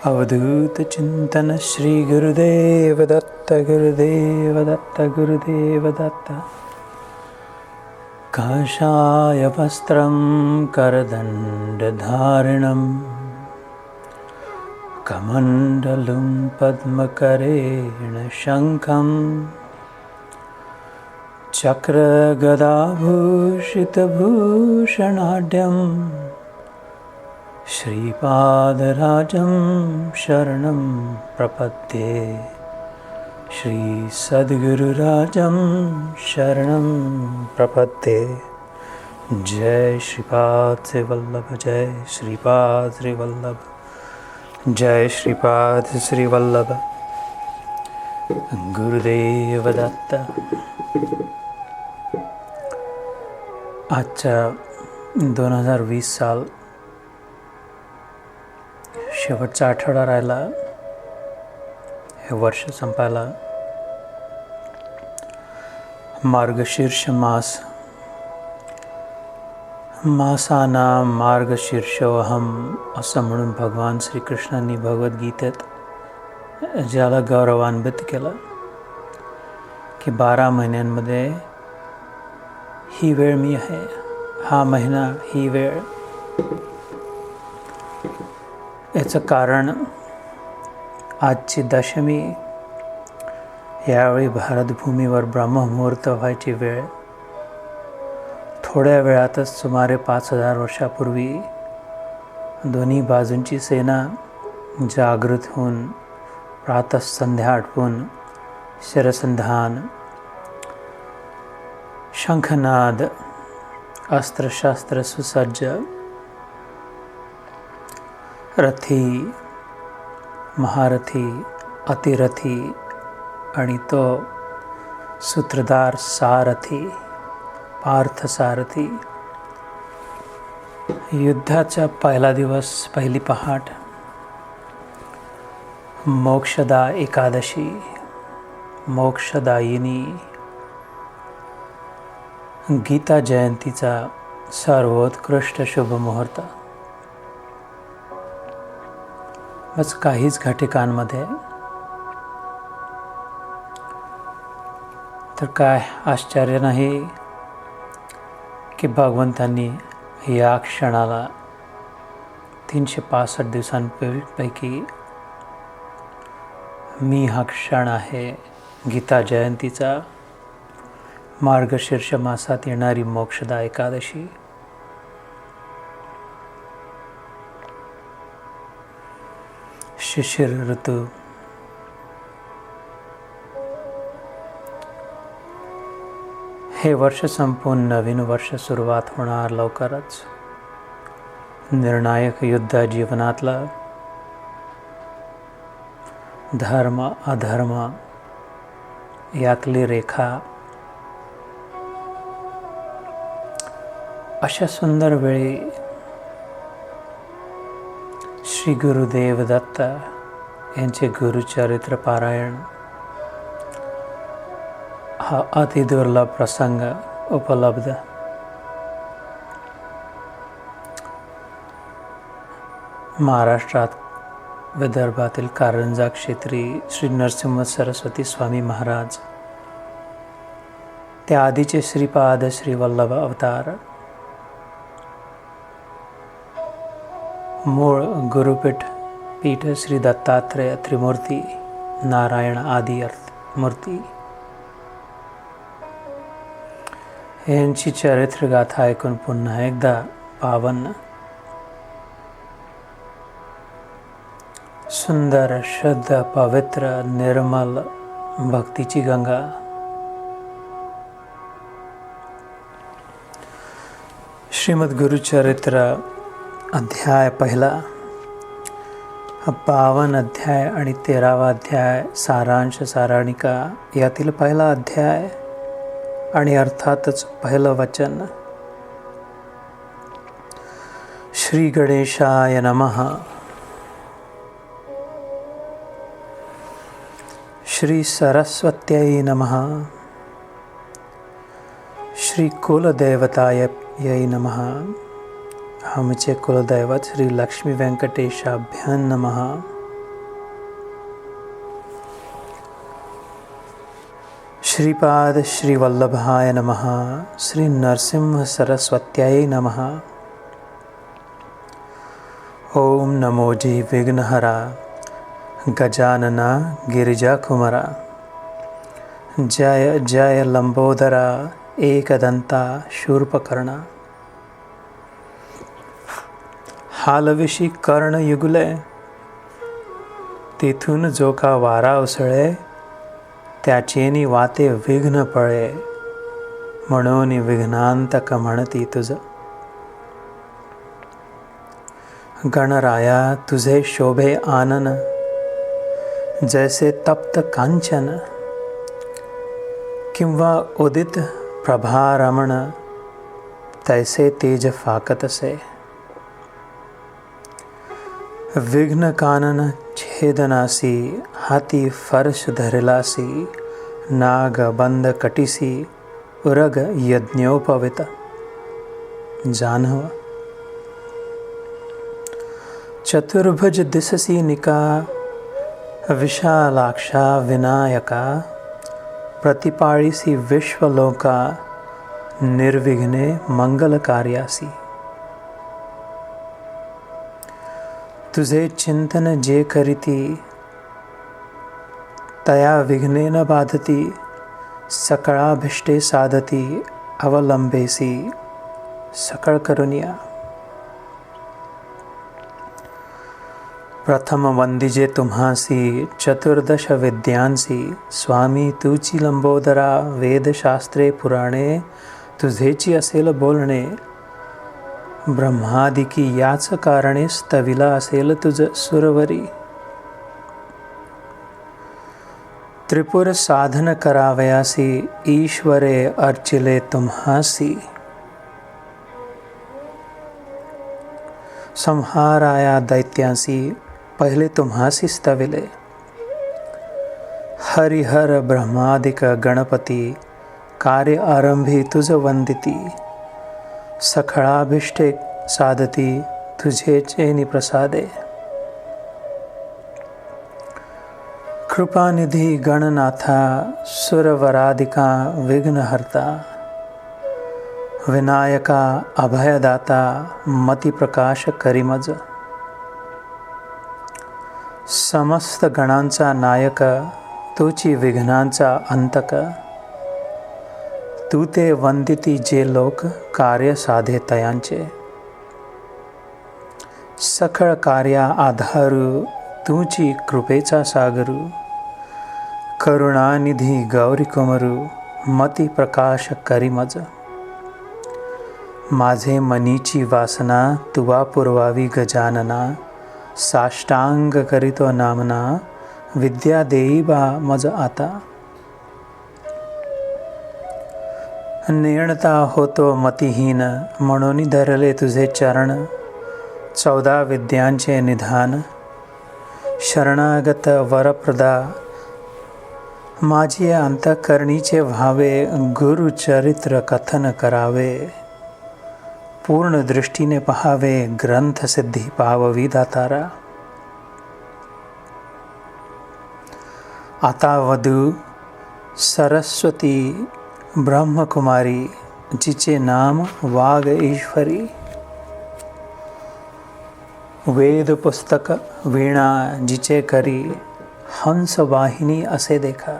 अवधूत चिंतन श्री गुरुदेव दत्त गुरुदेव दत्त गुरुदेव दत्त। काषाय वस्त्रं करदण्डधारिणं कमण्डलुं पद्मकरेण शङ्खं चक्रगदाभूषितभूषणाढ्यं श्रीपादराजं शरणं प्रपद्ये। श्री सद्गुरुराजं शरणं प्रपद्ये। जय श्रीपाद श्री वल्लभ, जय श्रीपाद श्री वल्लभ, जय श्रीपाद श्री वल्लभ। गुरुदेव दत्त। आजच्या 2020 साल शेवटचा आठवडा राहिला हे वर्ष संपायला। मार्गशीर्ष मासानां मार्गशीर्षोऽहम् असं म्हणून भगवान श्रीकृष्णांनी भगवद्गीतेत ज्याला गौरवान्वित केलं की 12 महिन्यांमध्ये ही वेळ मी आहे, हा महिना ही वेळ। याचं कारण आजची दशमी, यावेळी भारतभूमीवर ब्रह्ममुहूर्त व्हायची वेळ। थोड्या वेळातच सुमारे 5000 वर्षापूर्वी दोन्ही बाजूंची सेना जागृत होऊन प्रातःसंध्या आटपून शरसंधान, शंखनाद, अस्त्रशास्त्र सुसज्ज, रथी, महारथी, अतिरथी आणि तो सूत्रधार सारथी, पार्थसारथी। युद्धाचा पहिला दिवस, पहिली पहाट, मोक्षदा एकादशी, मोक्षदायिनी, गीता जयंतीचा सर्वोत्कृष्ट शुभ मुहूर्त। बस काहीच घटिकांमध्ये तर काय आश्चर्य नाही की भगवंतांनी या क्षणाला 365 दिवसांपैकी मी हा क्षण आहे, गीता जयंतीचा, मार्गशीर्ष मासात येणारी मोक्षदा एकादशी। शिशिर ऋतू, हे वर्ष संपून नवीन वर्ष सुरुवात होणार लवकरच। निर्णायक युद्ध जीवनातला, धर्म अधर्म यातली रेखा, अशा सुंदर वेळी श्री गुरुदेव दत्त यांचे गुरुचरित्र पारायण हा अतिदुर्लभ प्रसंग उपलब्ध। महाराष्ट्रात विदर्भातील कारंजा क्षेत्री श्री नरसिंह सरस्वती स्वामी महाराज, त्या आधीचे श्रीपाद श्री वल्लभ अवतार, मूळ गुरुपीठ पीठ श्री दत्तात्रेय त्रिमूर्ती, नारायण आदी मूर्ती यांची चरित्रगाथा ऐकून पुन्हा एकदा पावन, सुंदर, शुद्ध, पवित्र, निर्मल भक्तीची गंगा। श्रीमद गुरुचरित्र अध्याय पहिला, 52 अध्याय आणि 13वा अध्याय सारांश साराणिका यातील पहिला अध्याय आणि अर्थातच पहिलं वचन। श्री गणेशाय नमः। श्री सरस्वत्यै नमः। श्री कुलदेवताय नमः। आमचे कुलदैवत श्री लक्ष्मी व्यंकटेशाभ्यां नमः। श्रीपाद श्रीवल्लभाय नमः। श्री नरसिंह सरस्वत्याय नमः। ओम नमोजी विघ्नहरा गजानना गिरिजाकुमरा। जय जय लंबोदरा एकदंता शूर्पकर्णा। हालविशी कर्ण युगले, तेथून जो का वारा उसळे, त्याचेनी वाते विघ्न पळे, म्हणून विघ्नांतक म्हणती तुझ। गणराया तुझे शोभे आनन, जैसे तप्त कांचन, किंवा उदित प्रभारमण, तैसे तेज फाकतसे। विघ्न कानन छेदनासी, हाती फर्श धरलासी, नाग बंद कटिसी, उरग यज्ञोपवित। जानव चतुर्भुज दिससी निका, विशालाक्षा विनायका, प्रतिपाळीसी विश्वलोका, निर्विघ्ने मंगल कार्यासी। तुझे चिंतन जे करीती, तया विघ्ने न बाधती, सकळाभिष्टे साधती, अवलंबेसी सकळ करुनिया। प्रथम वंदिजे तुम्हासी, चतुर्दश विद्यांसी, स्वामी तुची लंबोदरा, वेदशास्त्रे पुराणे, तुझेची असेल बोलणे, ब्रह्मादिकी याच कारणे स्तविला असेल तुझ सुरवरी। त्रिपुर साधन करावयासी, ईश्वरे अर्चिले तुम्हासी, संहाराया दैत्यांसी, पहिले तुम्हासी स्तविले। हरिहर ब्रह्मादिक गणपती, कार्य आरंभी तुझ वंदिती, सखळाभिष्टे साधती, तुझे चेनी प्रसादे। कृपानिधी गणनाथा, सुरवरादिका विघ्नहर्ता, विनायका अभयदाता, मतिप्रकाश करिमज। समस्त गणांचा नायक, तुची विघ्नांचा अंतक, तू ते वंदिती जे लोक, कार्य साधे तयांचे। सखळ कार्या आधारू, तुची कृपेचा सागरू, करुणानिधी गौरी कुमरू, मती प्रकाश करिमज। माझे मनीची वासना, तुवा पुरवावी गजानना, साष्टांग करीतो नामना, विद्या देई बा मज आता। नेणता होतो मतिहीन, म्हणून धरले तुझे चरण, 14 विद्यांचे निधान। शरणागत वरप्रदा, माझी अंतःकरणीचे व्हावे, गुरुचरित्र कथन करावे, पूर्ण दृष्टीने पहावे, ग्रंथ सिद्धी पाववी दातारा। आता वधू सरस्वती ब्रह्मकुमारी, जिचे नाम वाग ईश्वरी, वेद पुस्तक वीणा जिचे करी, हंस वाहिनी असे देखा।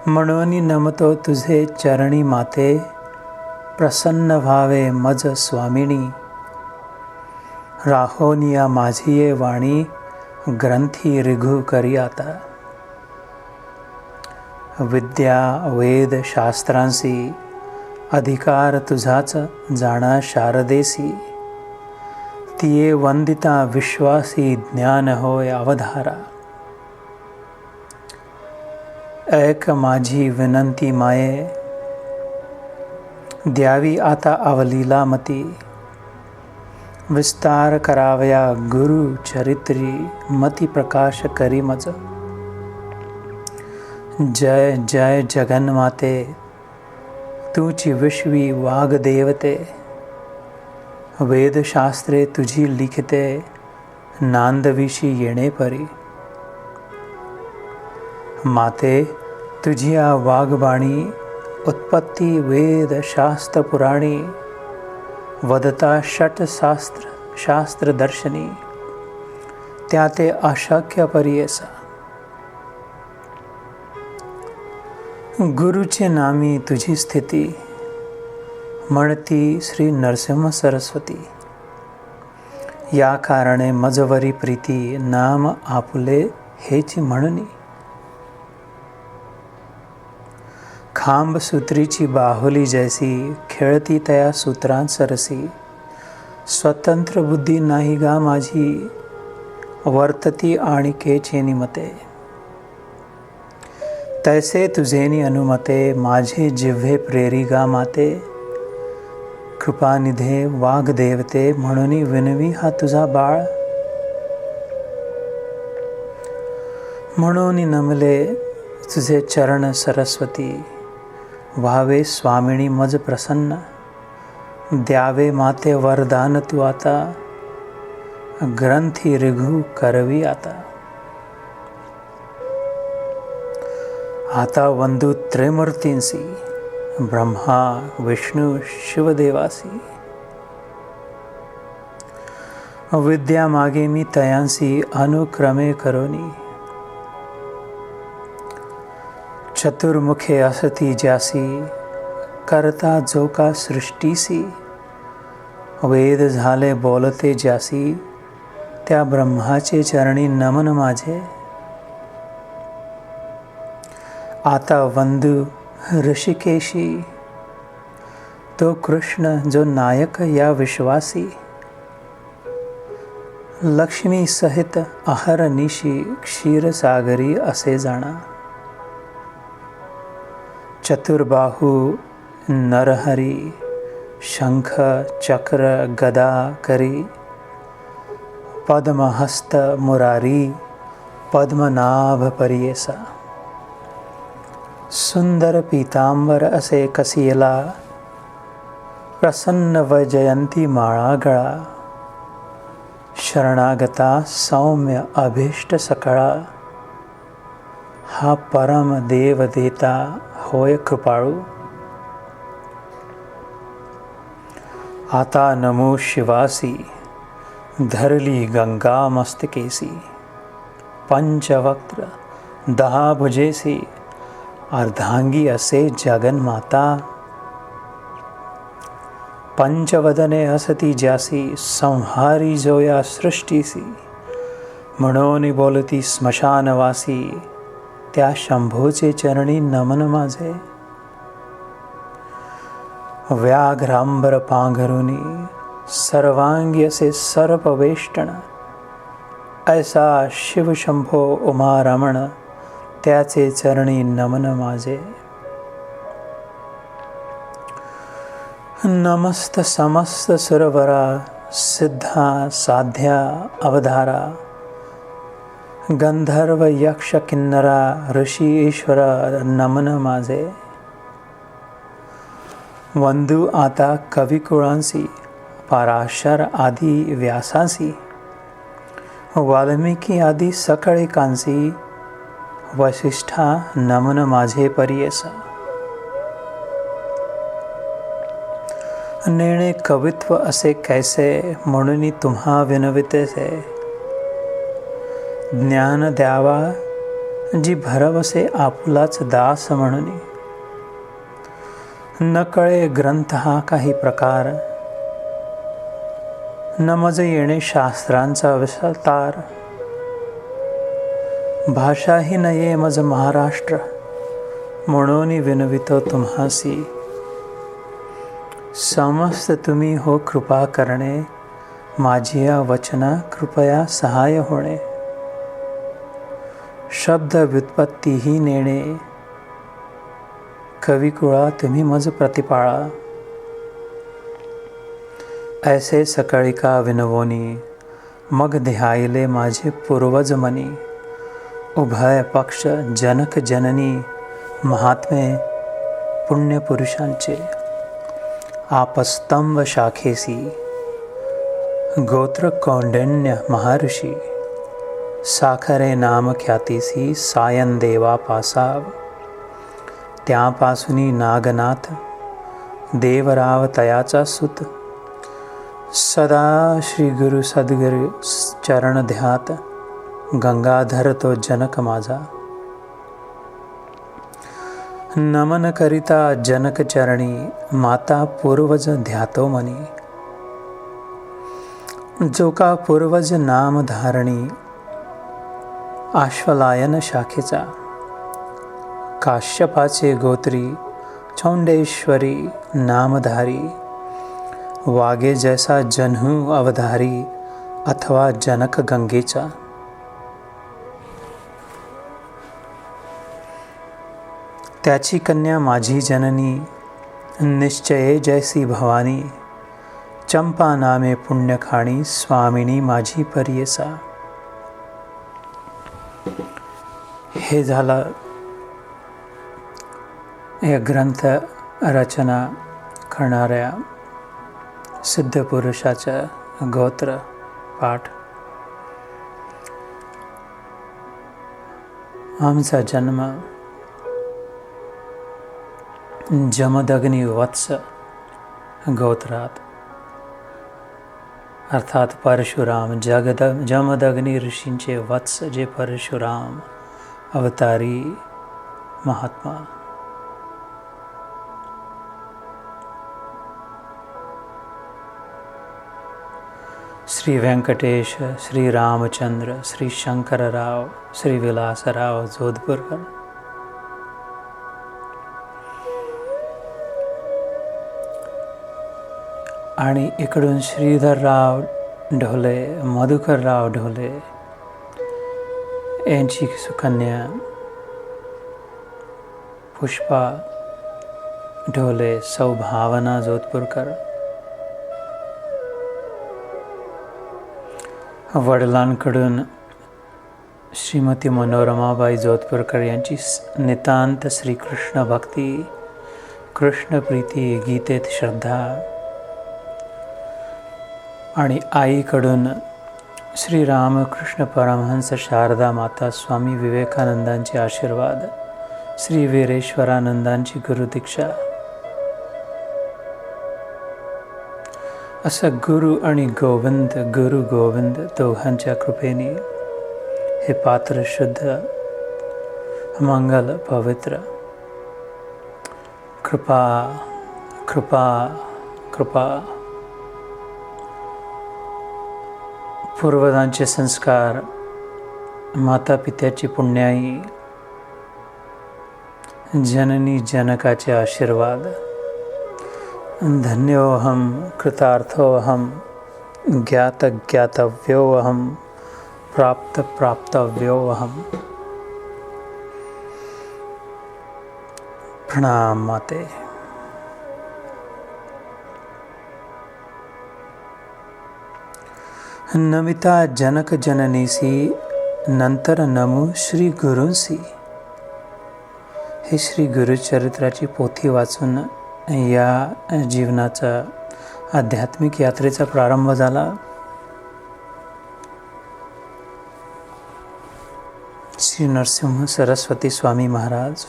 म्हणून नमतो तुझे चरणी माते, प्रसन्न व्हावे मज स्वामिनी। राहोनिया माझी ये वाणी, ग्रंथी रिघू करी आता। विद्या वेद शास्त्रांसी, अधिकार तुझाच जाणा शारदेसी। तिये वंदिता विश्वासी, ज्ञान होय अवधारा। ऐक माझी विनंती माये, द्यावी आता अवलीला मती। विस्तार करावया गुरु चरित्री, मती प्रकाश करी मज। जय जय जगन्माते, तुची विश्वी वाग्देवते। वेदशास्त्रे तुझी लिखिते, नांदविशी येणे परी। माते तुझी आ वाघबाणी उत्पत्ती वेद शास्त्र पुराणी वदता षट शास्त्र दर्शनी त्या ते अशक्य परियेसा. गुरुचे नामी तुझी स्थिती म्हणती श्री नरसिंह सरस्वती. या कारणे मजवरी प्रीती नाम आपुले हेची म्हणनी. खांब सूत्रीची बाहुली जैसी खेळती तया सूत्रांत सरसी. स्वतंत्र बुद्धी नाही गा माझी वर्तती आणिकेचे निमते. तैसे तुझेनी अनुमते माझे जिव्हे प्रेरी गा माते. कृपानिधे वाग्देवते म्हणून विनवी हा तुझा बाळ. म्हणून नमले तुझे चरण सरस्वती. व्हावे स्वामिनी मज प्रसन्न द्यावे माते वरदान तू आता. ग्रंथी रिघु करवी आता. आता वंदू त्रिमूर्तींसी ब्रह्मा विष्णू शिवदेवासी. विद्या मागे मी तयांसी अनुक्रमे करोनी. चतुर्मुखे असती ज्यासी करता जो का सृष्टीसी. वेद झाले बोलते ज्यासी त्या ब्रह्माचे चरणी नमन माझे. आता वंदू ऋषिकेशी तो कृष्ण जो नायक या विश्वासी. लक्ष्मी सहित अहरनिशी क्षीरसागरी असे जाणा. चतुर्बाहू नरहरी शंख चक्र गदा करी. पद्महस्त मुरारी पद्मनाभ परियेसा. सुंदर पीतांबर असे कसियला प्रसन्न व जयंती माळा गळा. शरणागता सौम्य अभीष्ट सकळा. हा परम देव देता होय कृपाळू. आता नमो शिवासी धरली गंगा मस्तकेसी. पंचवक्त्र 10 भुजेसी अर्धांगी असे जगन्माता. पंचवदने असती ज्यासी संहारी जोया सृष्टीसी. म्हणून बोलती स्मशानवासी त्या शंभूचे चरणी नमन माझे. व्याघ्रांबर पांघरुनी सर्वांगी असे सर्पवेष्टन. ऐसा शिव शंभो उमा रमण त्याचे चरणी नमन माझे. नमस्त समस्त सुरवरा सिद्धा साध्या अवधारा. गंधर्व यक्ष किन्नरा ऋषी ईश्वर नमन माझे. वंदू आता कविकुळांसी पराशर आदी व्यासांसी. वाल्मिकी आदी सकळिकांसी वसिष्ठा नमन माझे परियेसा. नेणे कवित्व असे कैसे म्हणून तुम्हा विनवितेसे. ज्ञान द्यावा जी भरवसे आपुलाच दास म्हणून. न कळे ग्रंथ हा काही प्रकार न मज येणे शास्त्रांचा विस्तार. भाषा ही नये मज महाराष्ट्र म्हणून विनवितो तुम्हासी. समस्त तुम्ही हो कृपा करणे माझी या वचना कृपया सहाय्य होणे. शब्द व्युत्पत्ती ही नेणे कविकुळा तुम्ही मज प्रतिपाळा. ऐसे सकळिका विनवोनी मग ध्यायले माझे पूर्वज मनी. उभय पक्ष जनक जननी महात्मे पुण्यपुरुषांचे. आपस्तंभ शाखेसी गोत्र कौंडिण्य महर्षी. साखरे नाम ख्यातीसी सायन देवा पासाव त्यापासुनी नागनाथ देवराव तयाचा सुत सदा श्री गुरु सद्गुरु चरण ध्यात गंगाधर तो जनक माझा नमन करिता जनक चरणी माता पूर्वज ध्यातो मनी जो का पूर्वज नाम धारणी आश्वलायन शाखेचा काश्यपाचे गोत्री चौंडेश्वरी नामधारी वागे जैसा जन्हू अवधारी अथवा जनक गंगेचा त्याची कन्या माझी जननी निश्चये जैसी भवानी चंपा नामे पुण्यखाणी स्वामिनी माझी परियसा. हे झालं या ग्रंथ रचना करणाऱ्या सिद्ध पुरुषाचा गोत्र पाठ. आमचा जन्म जमदग्नी वत्स गोत्रात अर्थात परशुराम जमदग्नी ऋषींचे वत्स जे परशुराम अवतारी महात्मा. श्री व्यंकटेश, श्री रामचंद्र, श्री शंकरराव, श्री विलासराव जोधपुरकर. आणि इकडून श्रीधरराव ढोले, मधुकरराव ढोले यांची सुकन्या पुष्पा ढोले, सौभावना जोधपुरकर. वडिलांकडून श्रीमती मनोरमाबाई जोधपुरकर यांची नितांत श्रीकृष्ण भक्ती, कृष्ण प्रीती, गीतेत श्रद्धा. आणि आईकडून श्री रामकृष्ण परमहंस शारदा माता स्वामी विवेकानंदांचे आशीर्वाद, श्री वीरेश्वरानंदांची गुरुदीक्षा. असं गुरु आणि गोविंद, गुरु गोविंद दोघांच्या कृपेने हे पात्र शुद्ध, मंगल, पवित्र. कृपा कृपा कृपा. पूर्वजांचे संस्कार, माता पित्याची पुण्याई, जननी जनकाचे आशीर्वाद. धन्योहम, कृतार्थोहम, ज्ञात ज्ञातव्योहम, प्राप्त प्राप्तव्योहम. प्रणाम माते. नमिता जनक जननीसी नंतर नमू श्री गुरूंसी. हे श्री गुरुचरित्राची पोथी वाचून या जीवनाचा आध्यात्मिक यात्रेचा प्रारंभ झाला. श्री नरसिंह सरस्वती स्वामी महाराज.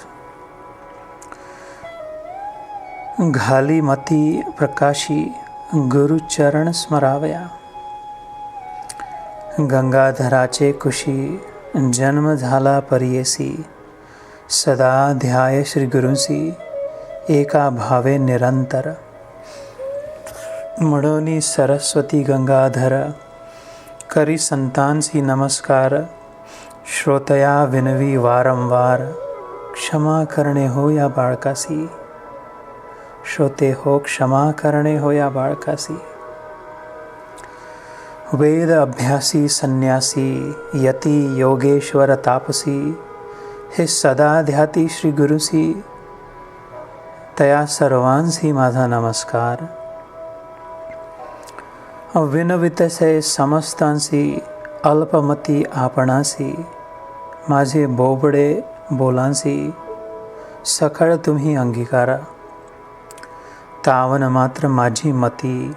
घाली मती प्रकाशी गुरुचरण स्मरावया. गंगाधराचे कुशी जन्म झाला परियेसी. सदा ध्याय श्री गुरूंसी एका भावे निरंतर. म्हणून सरस्वती गंगाधर करी संतांसी नमस्कार. श्रोतया विनवी वारंवार क्षमा करणे हो या बाळकासी. श्रोते हो, क्षमा करणे हो या बाळकासी. वेद अभ्यासी संन्यासी यती योगेश्वर तापसी. हे सदा ध्याती श्री गुरुसी तया सर्वांसी माझा नमस्कार. विनवितसे समस्तांसी अल्पमती आपणासी. माझे बोबडे बोलांसी सकळ तुम्ही अंगीकारा. तावन मात्र माझी मती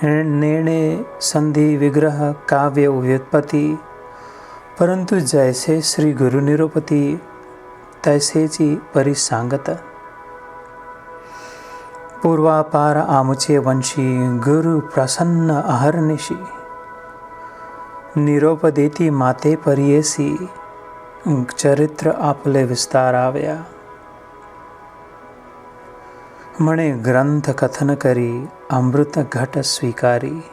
नेणे संधी विग्रह काव्य व्युत्पत्ती परंतु जैसे श्री गुरु निरोपती तैसेची परी सांगत. पूर्वापार आमुचे वंशी गुरु प्रसन्न अहर्निशी. निरोप देती माते परियेसी चरित्र आपले विस्ताराव्या. म्हणे ग्रंथ कथन करी अमृत घट स्वीकारी.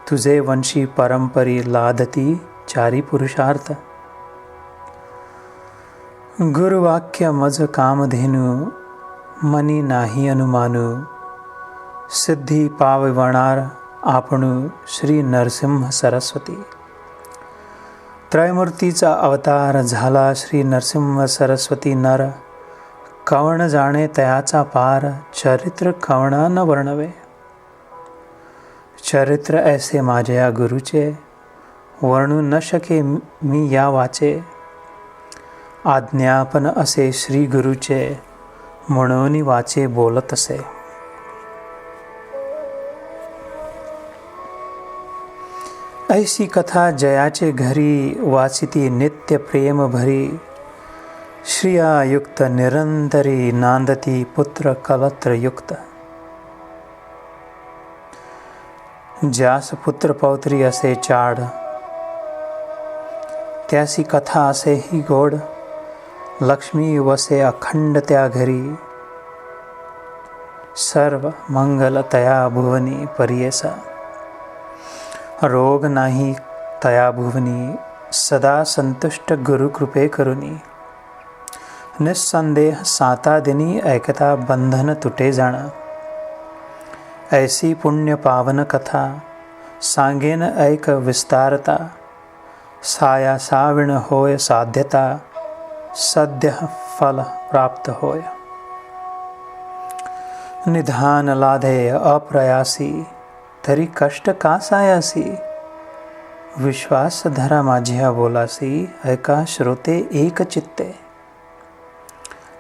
तुझे वंशी परंपरी लादती चारी पुरुषार्थ. गुरुवाक्य मज कामधेनु मनी नाही अनुमानु. सिद्धी पाववणार आपणू श्री नरसिंह सरस्वती. त्रयमूर्तीचा अवतार झाला श्री नरसिंह सरस्वती नर. कवण जाणे तयाचा पार चरित्र कवणा न वर्णवे. चरित्र ऐसे माझ्या गुरुचे वर्णू न शके मी या वाचे. आज्ञापन असे श्री गुरुचे म्हणून वाचे बोलत असे. ऐसी कथा जयाचे घरी वाचिती नित्य प्रेम भरी. श्रिया युक्त निरंतरी नांदती पुत्र कलत्र युक्त. ज्यास पुत्र पौत्री असे चाड त्यासी कथा असे ही गोड. लक्ष्मी वसे अखंड त्या घरी. सर्व मंगल तया भुवनी परियेसा. रोग नाही तया भुवनी सदा संतुष्ट गुरु कृपे करुनी. निस्संदेह साता दिनी ऐकता बंधन तुटे जाणा. ऐसी पुण्य पावन कथा सांगेन ऐक विस्तारता. साया साविण होय साध्यता सद्य फल प्राप्त होय. निधान लाधे अप्रयासी तरी कष्ट का सायासी. विश्वास धरा माझ्या बोलासी ऐका श्रोते एक चित्ते.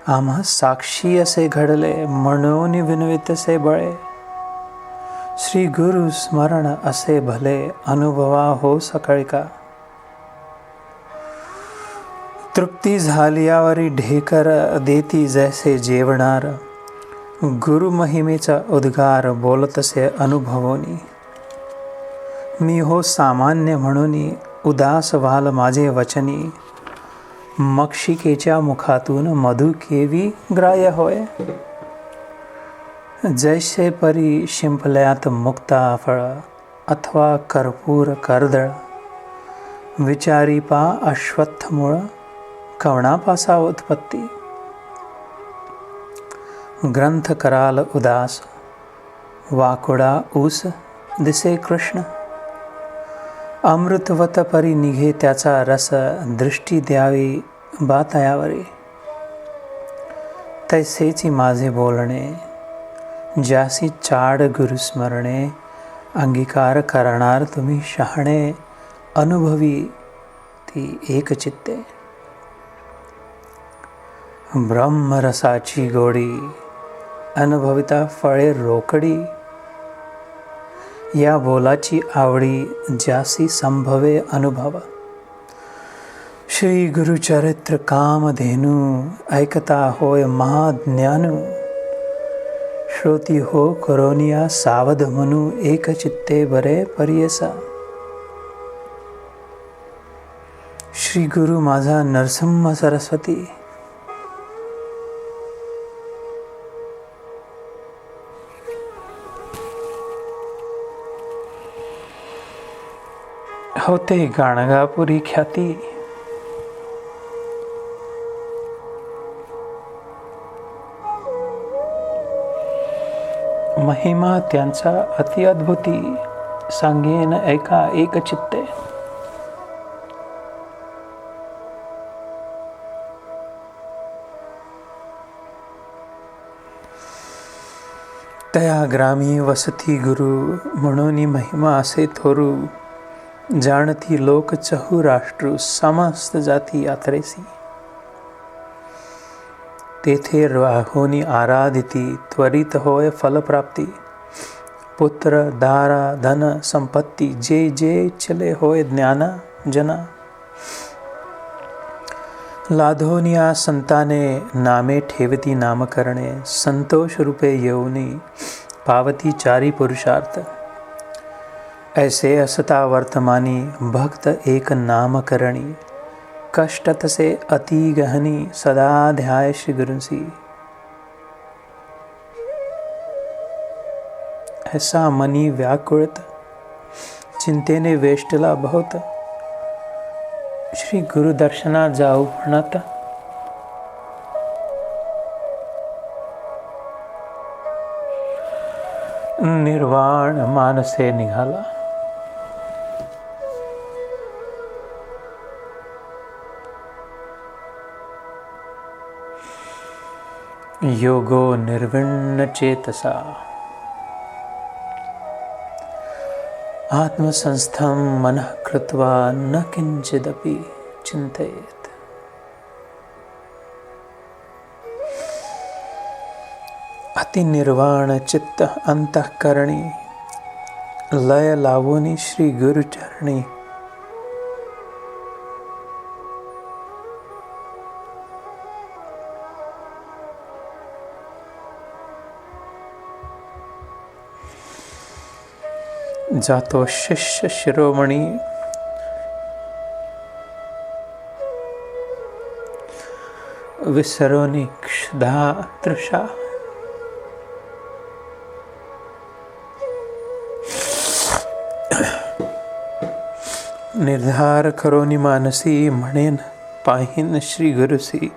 आम्हा साक्षी असे घडले म्हणून विनवितसे बळे. श्री गुरु स्मरण असे भले अनुभवा हो सकाळी. तृप्ती झाल्यावरी ढेकर देती जैसे जेवणार. गुरु महिमेचा उद्गार बोलतसे अनुभवोनी. मी हो सामान्य म्हणून उदास व्हाल माझे वचनी. मक्षिकेच्या मुखातून मधु केवी ग्राह्य होय. जैसे परी शिंपल्यात मुक्ता फळ अथवा कर्पूर कर्दळ. विचारी पा अश्वत्थ मूळ कवणापासा उत्पत्ती. ग्रंथ कराल उदास वाकुडा ऊस दिसे कृष्ण. अमृतवत परी निघे त्याचा रस दृष्टी द्यावी बातयावरी. तैसेची माझे बोलणे ज्यासी चाड गुरुस्मरणे. अंगीकार करणार तुम्ही शहाणे अनुभवी ती एक चित्ते. ब्रह्मरसाची गोडी अनुभविता फळे रोकडी. या बोलाची आवडी ज्यासी संभवे अनुभव. श्री गुरुचरित्र कामधेनु ऐकता होय महाज्ञानू. श्रोती हो करोनिया सावध म्हणू एक चित्ते बरे परियसा. श्री गुरु माझा नरसिंह सरस्वती. होते गाणगापुरी ख्याती. महिमा त्यांचा अति अद्भुती सांगेन ऐका एक चित्ते. तया ग्रामी वसती गुरु म्हणून महिमा असे थोरू. जाणती लोक चहुराष्ट्रू समस्त जाती यात्रेसी. तेथे राहोनी आराधिती त्वरित होय फलप्राप्ती. पुत्र दारा धन संपत्ती जे जे चले होय ज्ञाना जना. लाधोनिया संताने नामे ठेवती नामकरणे संतोष रूपे यौनी पावती चारी पुरुषार्थ। ऐसे असता वर्तमानी भक्त एक नामकरणी कष्टत से अति गहनी सदा ध्याय श्री गुरुसी। ऐसा मनी व्याकुलित चिंतेने वेष्टला बहुत श्री गुरु दर्शना जाऊ म्हणत। निर्वाण मानसे निघाला। योगो निर्विण्ण चेतसा आत्मसंस्थं मनः कृत्वा न किंचिदपि चिंतयेत्। अति निर्वाण चित्त अंतःकरणी लय लावोनी श्री गुरु चरणी। जातो शिष्य शिरोमणि विसरोनि क्षुधा तृषा। निर्धार करोनि मानसी म्हणेन पाहिन श्री गुरुसी।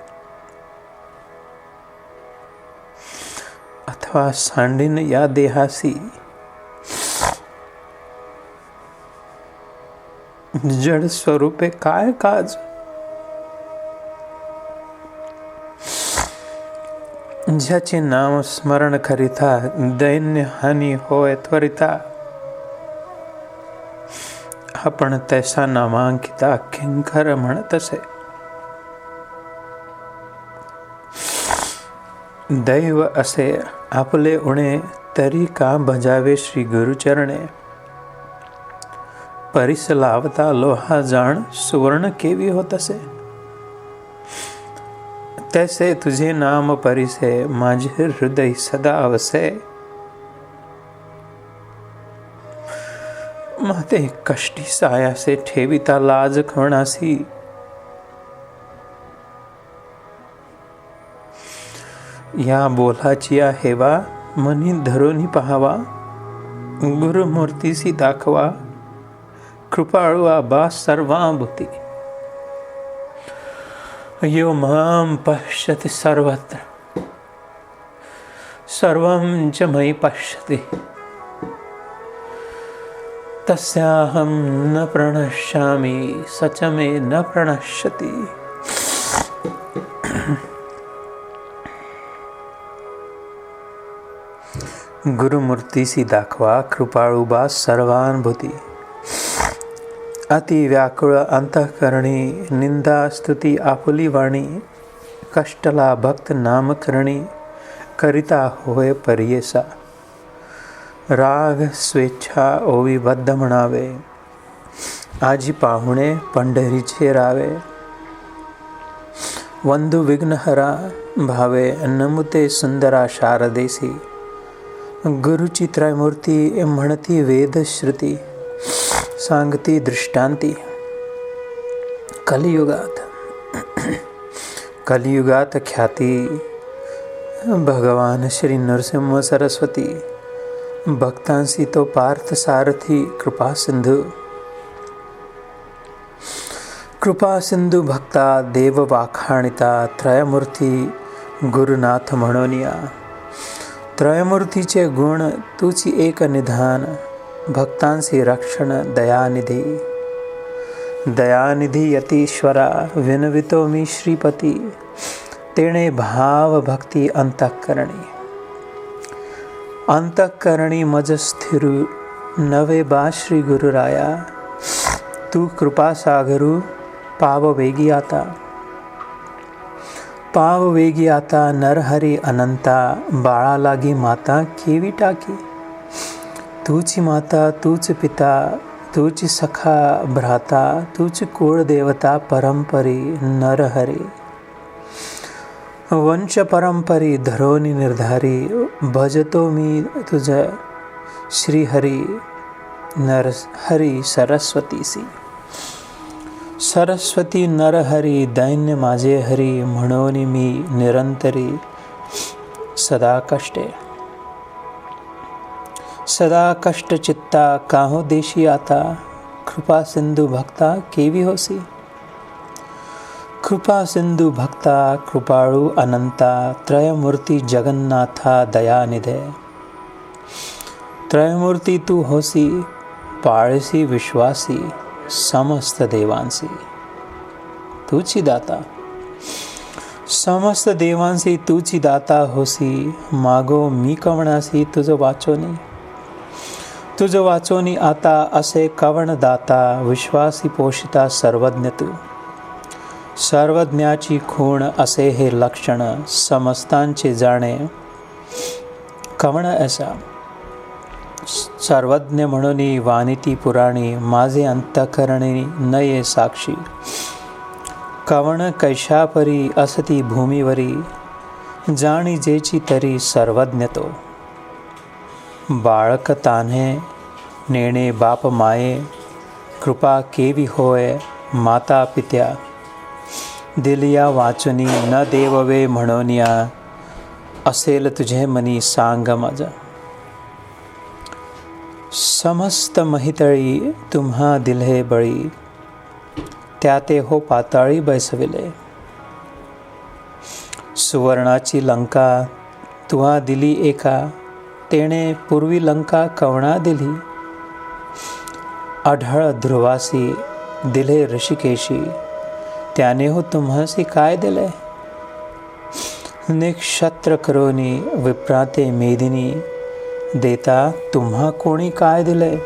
अथवा सांडिन या देहासी जड स्वरूपे काय काज। ज्याचे नाम स्मरण करिता दैन्य हानी होय त्वरिता। आपण तैसा नामांकिता किंकर म्हणतसे। दैव असे आपले उणे तरी का भजावे श्री गुरुचरणे। परिस लावता लोहा जाण सुवर्ण केवी होत असे। तैसे तुझे नाम परिसे माझे हृदय सदा वसे। माते कष्टी सायासे ठेविता लाज कोणासी। या बोलाची हेवा मनी धरोनी पाहावा। गुरुमूर्तीसी दाखवा कृपाळु आबा सर्वाभूती। यो मां पश्यति सर्वत्र सर्वं च मयि पश्यति। तस्याहं न प्रणश्यामि स च मे न प्रणश्यति। गुरुमूर्तीसी दाखवा कृपाळुबा सर्वानुभूती। अति व्याकुळ अंतःकरणी निंदा स्तुति आपुली वाणी। कष्टला भक्त नामकरणी करिता होय परियेसा। राग स्वेच्छा ओवी बद्ध म्हणावे आजी पाहुणे पंढरीचे रावे। वंदु विघ्नहरा भावे नमुते सुंदरा शारदेसी। गुरुची त्रयमूर्ती म्हणती वेद श्रुती। सांगती दृष्टांती कलियुगात ख्याती भगवान श्री नरसिंह सरस्वती। भक्तांसी तो पार्थ सारथी कृपा सिंधू भक्ता देव वाखाणिता। त्रयमूर्ती गुरुनाथ म्हणोनिया। त्रयमूर्तीचे गुण तुची एक निधान। भक्तांसी रक्षण दयानिधी। दयानिधी यतीश्वरा विनवितो मी श्रीपती। तेणे भाव भक्ती अंतःकरणी। अंतःकरणी मज स्थिरू नवे बा श्री गुरुराया। तू कृपा सागरू पाव वेगी आता। पाव वेगी आता नरहरी अनंता। बाळा लागी माता केवी टाकी। तूची माता तूच पिता तूच सखा भ्राता, तूच कुळ देवता परंपरी नरहरी. वंश परंपरी धरोनी निर्धारी, भजतो मी तुझ श्रीहरी नरहरी सरस्वतीसी. सरस्वती नरहरी दैन्य माझे हरी, म्हणून मी निरंतरी सदा कष्टे. सदा कष्ट चित्ता काहो देशी आता, कृपा सिंधु भक्ता केवी होसी. कृपा सिंधु भक्ता कृपाळू अनंता, त्रयमूर्ती जगन्नाथा दयानिधे. त्रयमूर्ती तू होसी, पाळसी विश्वासी समस्त देवांसी. तूची दाता समस्त देवांसी, तूची दाता होसी. मागो मी कवणासी तुझ वाचोनी. तुझ वाचोनी आता असे कवण दाता, विश्वासी पोषिता सर्वज्ञ तू. सर्वज्ञाची खूण असे हे लक्षण, समस्तांचे जाणे कवण ऐसा. सर्वज्ञ म्हणून वानिती पुराणी, माझे अंतःकरणी नये साक्षी. कवण कैशापरी असती भूमीवरी, जाणी जेची तरी सर्वज्ञ तो. बाळक तान्हे नेणे बाप माये, कृपा केवी होय माता पित्या. दिलिया वाचुनी न देववे म्हणोनिया, असेल तुझे मनी सांग मज. समस्त महितळी तुम्हा दिल्हे बळी, त्याते हो पाताळी बैसविले. सुवर्णाची लंका तुहा दिली एका, तेणे पूर्वी लंका कवणा दिली. आढळ ध्रुवासी दिले ऋषिकेशी, त्याने हो तुम्हासी काय दिले. निक्षत्र करोनी विप्राते मेदिनी, देता तुम्हा कोणी काय दिले.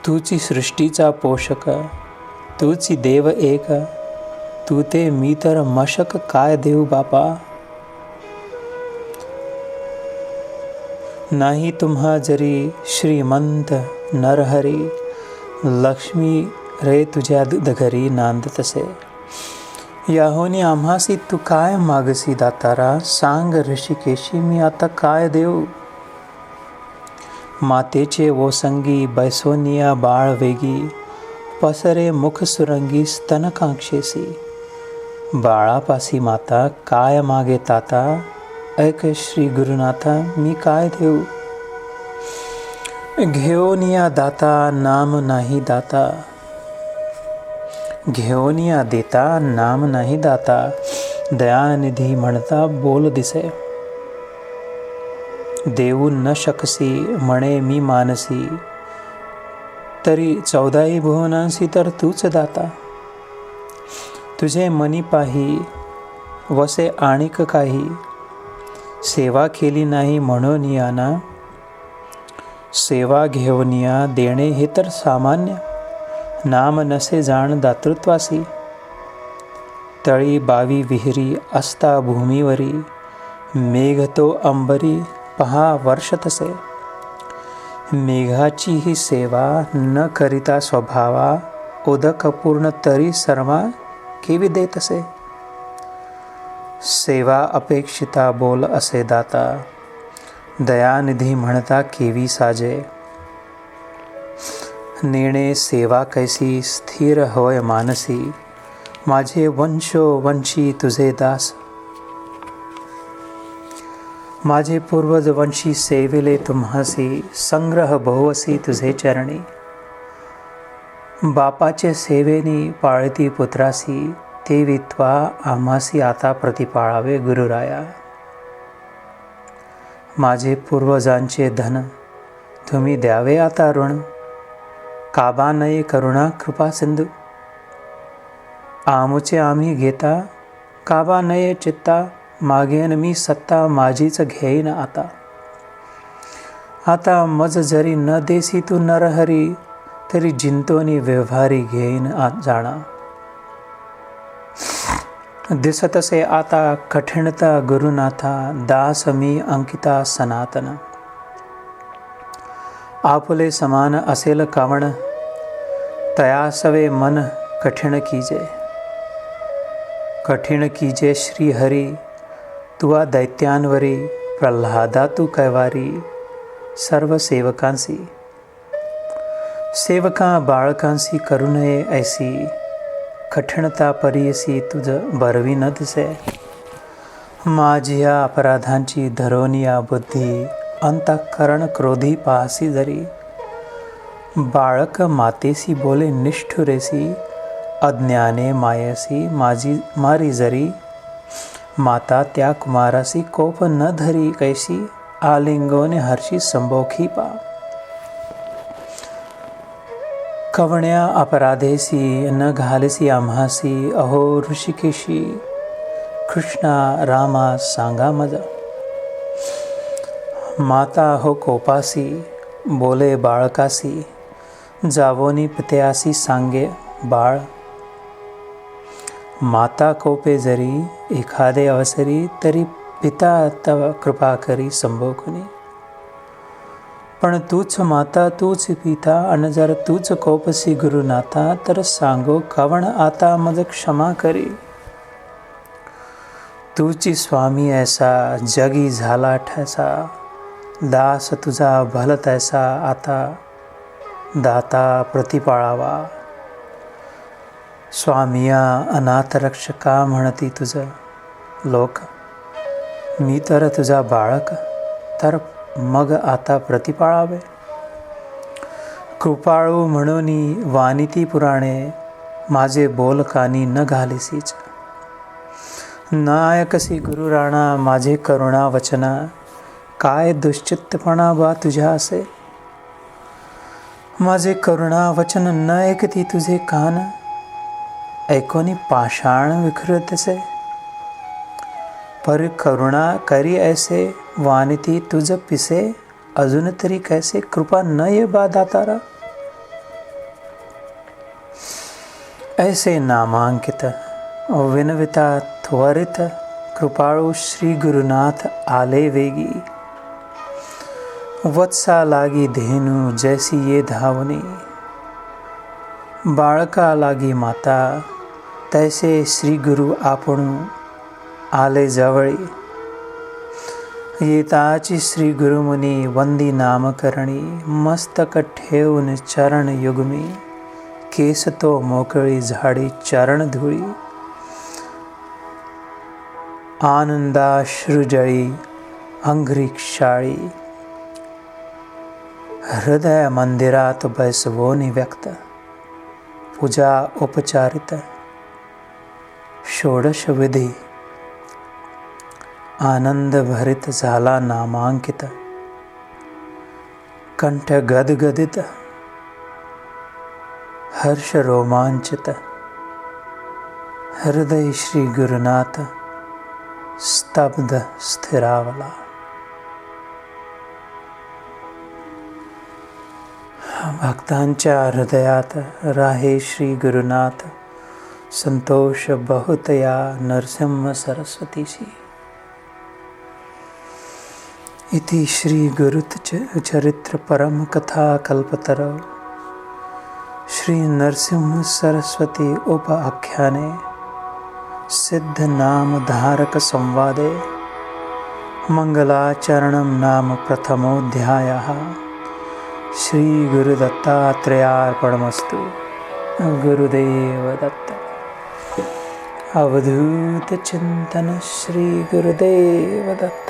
तूची सृष्टीचा पोषक, तूची देव एक, तू ते मी तर मशक काय देऊ बापा. नाही तुम्हा जरी श्रीमंत नरहरी, लक्ष्मी रे तुझ्या घरी नांदतसे. याहोनी आम्हासी तू काय मागसी दातारा, सांग ऋषिकेशी मी आता काय देऊ. मातेचे ओसंगी बैसोनिया बाळ वेगी, पसरे मुख सुरंगी स्तनकांक्षेसी. बाळापासी माता काय मागे ताता, ऐक श्री गुरुनाथा मी काय देऊ. घेऊनिया दाता नाम नाही दाता, घेऊनिया देता नाम नाही दाता. दयानिधी म्हणता बोल दिसे, देऊ न शकसी म्हणे मी मानसी. तरी 14 भुवनांसी तर तूच दाता. तुझे मनी पाही वसे आणिक काही, सेवा केली नाही म्हणून याना. सेवा घेऊनिया देणे हे तर सामान्य, नाम नसे जाण दातृत्वासी. तळी बावी विहिरी असता भूमीवरी, मेघ तो अंबरी पहा वर्ष तसे. मेघाची ही सेवा न करिता स्वभावा, उदक पूर्ण तरी सर्वा केवी देत असे. सेवा अपेक्षिता बोल असे दाता, दयानिधी म्हणता केवी साजे. नेणे सेवा कैसी स्थिर होय मानसी, माझे वंशोवंशी तुझे दास. माझे पूर्वज वंशी सेविले तुम्हासी, संग्रह बहुवसी तुझे चरणी. बापाचे सेवेनी पाळती पुत्रासी, ते वित्वा आम्हासी आता प्रतिपाळावे गुरुराया. माझे पूर्वजांचे धन तुम्ही द्यावे आता ऋण, काबा नये करुणा कृपा सिंधू. आमुचे आम्ही घेता काबा नये चित्ता, मागेन मी सत्ता माझीच घेईन आता. आता मज जरी न देसी तू नरहरी, तरी जिंतोनी व्यवहारी घेईन जाणा. दिसतसे आता कठिणता गुरुनाथा, दास मी अंकिता सनातन. आपुले समान असेल कावण, तयासवे मन कठिण कीजे. कठीण कीजे श्री हरी, तुवा दैत्यांवरी. प्रल्हादा तू कैवारी, सर्व सेवकांसी. सेवका बाळकांसी करू नये ऐसी, कठीणता परियसी तुझ बरवी न दिसे. माझिया अपराधांची धरोनिया बुद्धी, अंतःकरण क्रोधी पाहसी जरी. बाळक मातेसी बोले निष्ठुरेसी, अज्ञाने मायसी माझी मारी जरी. माता त्या कुमारासी कोप न धरी कैसी, आलिंगोने हर्षी संभोखी पा. कवण्या अपराधेसी न घालेसी आम्हासी, अहो ऋषिकेशी कृष्णा रामा सांगा मज. माता हो कोपासी बोले बाळकासी, जावोनी पित्यासी सांगे बाळ. माता कोपे जरी एखादे अवसरी, तरी पिता तव कृपा करी संभोगुनी. पण तूच माता तूच पिता, अन जर तूच कोपसी गुरुनाथा, तर सांगो कवण आता मज क्षमा करी. तूची स्वामी ऐसा जगी झाला ठैसा, दास तुझा भलत ऐसा आता दाता प्रतिपाळावा. स्वामिया अनाथ रक्षका म्हणती तुझ लोक, मी तर तुझा बाळक, तर मग आता प्रतिपाळावे. कृपाळू म्हणून वानिती पुराणे, माझे बोल कानी न घालिसीच. नायकसी गुरु राणा माझे करुणा वचना, काय दुश्चित्तपणा बा तुझ्या असे. माझे करुणा वचन न ऐकती तुझे कान, ऐकोनी पाषाण विखरतसे. पर करुणा करी ऐसे, वानिती तुझ पिसे. अजून तरी कैसे कृपा न ये बा दातारा. ऐसे नामांकित विनविता त्वरित, कृपाळू श्री गुरुनाथ आले वेगी. वत्सा लागी धेनु जैसी ये धावनी, बाळका लागी माता तैसे श्री गुरु आपणू आले जवळी. येताची श्री गुरुमुनी वंदी नामकरणी, मस्तक ठेवून चरण युगमी. केस तो मोकळी झाडी चरण धुळी, आनंदाश्रुजळी अंघ्री क्षाळी. हृदय मंदिरात बैसवोनी व्यक्त, पूजा उपचारित षोडश विधी. आनंद भरित झाला नामांकित, कंठ गदगदित हर्ष रोमांचित. हृदय श्री गुरुनाथ स्तब्ध स्थिरावला. भक्तांच्या हृदयात राहे श्री गुरुनाथ, संतोष बहुत या नरसिंह सरस्वतीशी. इति श्री गुरुत चरित्र परम कथा कल्पतरो, श्री नरसिंह सरस्वती उपाख्याने सिद्ध नाम धारक संवादे मंगलाचरणं नाम प्रथमोऽध्यायः. श्री गुरुदत्तात्रेयार्पणमस्तु. गुरुदेव दत्त. अवधूत चिंतन श्री गुरुदेव दत्त.